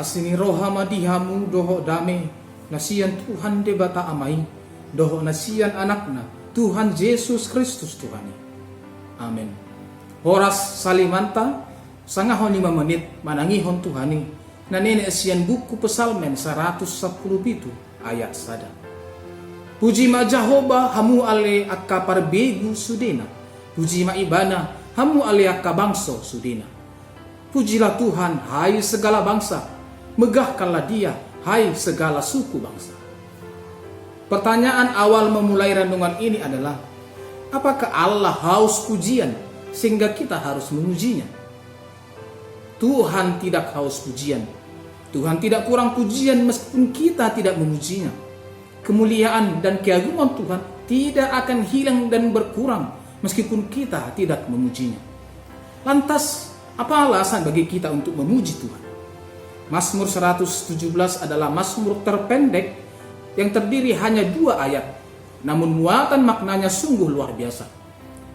asini rohama dihamu doho dame nasian Tuhan debata amai doho nasian anakna Tuhan Yesus Kristus Tuhan. Amin. Horas salimanta sangahon 5 menit manangihon Tuhani nanene asian buku Pesalmen 117 ayat sada. Puji ma Jahoba hamu ale akka parbegu sudena. Puji ma ibana hamu ale akka bangso sudena. Pujilah Tuhan hai segala bangsa, megahkanlah Dia hai segala suku bangsa. Pertanyaan awal memulai renungan ini adalah, apakah Allah haus pujian sehingga kita harus memujinya? Tuhan tidak haus pujian. Tuhan tidak kurang pujian meskipun kita tidak memujinya. Kemuliaan dan keagungan Tuhan tidak akan hilang dan berkurang meskipun kita tidak memujinya. Lantas, apa alasan bagi kita untuk memuji Tuhan? Mazmur 117 adalah mazmur terpendek yang terdiri hanya 2 ayat, namun muatan maknanya sungguh luar biasa.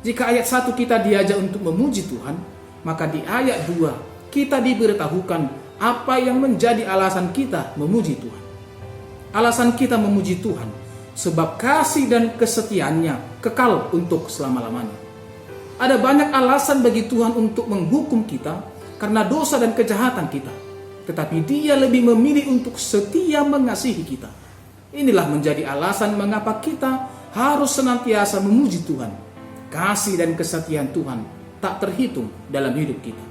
Jika ayat 1 kita diajak untuk memuji Tuhan, maka di ayat 2 kita diberitahukan apa yang menjadi alasan kita memuji Tuhan. Alasan kita memuji Tuhan sebab kasih dan kesetiaannya kekal untuk selama-lamanya. Ada banyak alasan bagi Tuhan untuk menghukum kita karena dosa dan kejahatan kita. Tetapi Dia lebih memilih untuk setia mengasihi kita. Inilah menjadi alasan mengapa kita harus senantiasa memuji Tuhan. Kasih dan kesetiaan Tuhan tak terhitung dalam hidup kita.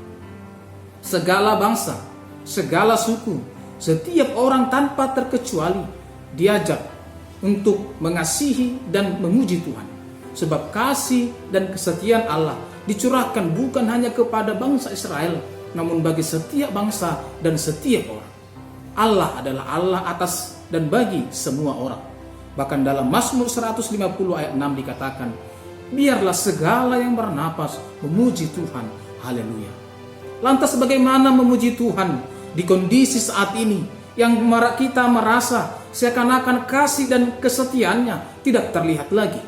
Segala bangsa, segala suku, setiap orang tanpa terkecuali diajak untuk mengasihi dan memuji Tuhan. Sebab kasih dan kesetiaan Allah dicurahkan bukan hanya kepada bangsa Israel, namun bagi setiap bangsa dan setiap orang. Allah adalah Allah atas dan bagi semua orang. Bahkan dalam Mazmur 150 ayat 6 dikatakan, biarlah segala yang bernapas memuji Tuhan. Haleluya. Lantas bagaimana memuji Tuhan di kondisi saat ini yang kita merasa seakan-akan kasih dan kesetiaannya tidak terlihat lagi?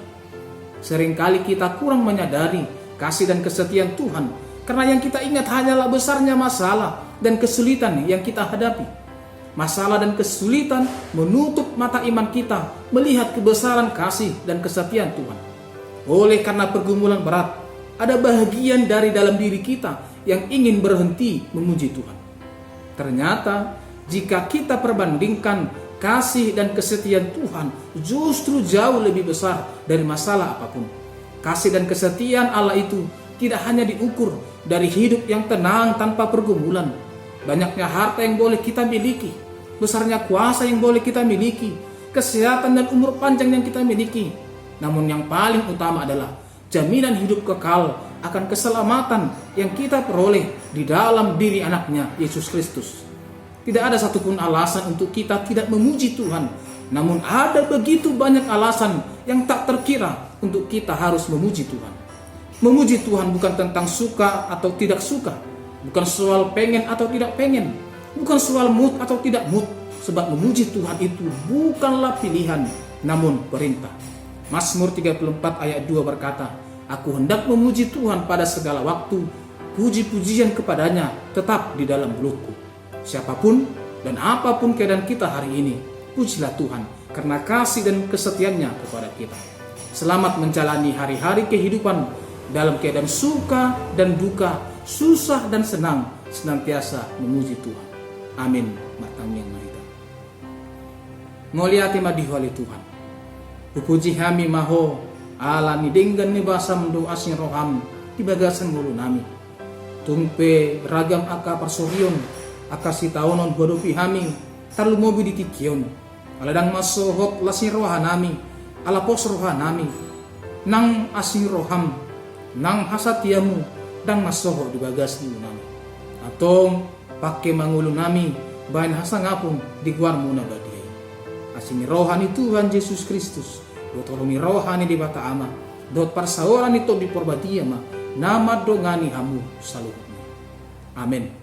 Seringkali kita kurang menyadari kasih dan kesetiaan Tuhan karena yang kita ingat hanyalah besarnya masalah dan kesulitan yang kita hadapi. Masalah dan kesulitan menutup mata iman kita melihat kebesaran kasih dan kesetiaan Tuhan. Oleh karena pergumulan berat, ada bagian dari dalam diri kita yang ingin berhenti memuji Tuhan. Ternyata jika kita perbandingkan kasih dan kesetiaan Tuhan justru jauh lebih besar dari masalah apapun. Kasih dan kesetiaan Allah itu tidak hanya diukur dari hidup yang tenang tanpa pergumulan, banyaknya harta yang boleh kita miliki, besarnya kuasa yang boleh kita miliki, kesehatan dan umur panjang yang kita miliki. Namun yang paling utama adalah jaminan hidup kekal akan keselamatan yang kita peroleh di dalam diri anaknya Yesus Kristus. Tidak ada satupun alasan untuk kita tidak memuji Tuhan. Namun ada begitu banyak alasan yang tak terkira untuk kita harus memuji Tuhan. Memuji Tuhan bukan tentang suka atau tidak suka. Bukan soal pengen atau tidak pengen. Bukan soal mood atau tidak mood. Sebab memuji Tuhan itu bukanlah pilihan, namun perintah. Mazmur 34 ayat 2 berkata, aku hendak memuji Tuhan pada segala waktu. Puji-pujian kepadanya tetap di dalam mulutku. Siapapun dan apapun keadaan kita hari ini, pujilah Tuhan karena kasih dan kesetiaannya kepada kita. Selamat menjalani hari-hari kehidupan dalam keadaan suka dan duka, susah dan senang, senantiasa memuji Tuhan. Amin. Matang yang marita. Ngoliati madihwali Tuhan. Pupuji kami maho ala ni denggan ni basa mendo asin roham di bagasan mulu nami. Tumpe ragam aka persoryon akasi taonon bodopi hami tarlu mobi di tikion aladang masohot lasin rohanami ala pos rohanami nang asin roham nang hasatiamu dang masoho di bagas ni nami atong pakai mangulu nami bahan hasangapun di guar muna badiai asin rohani Tuhan Yesus Kristus dot romi rohani di bata ama dot parsaoran itu di porbadia ma nama dongani hamu salut. Amin.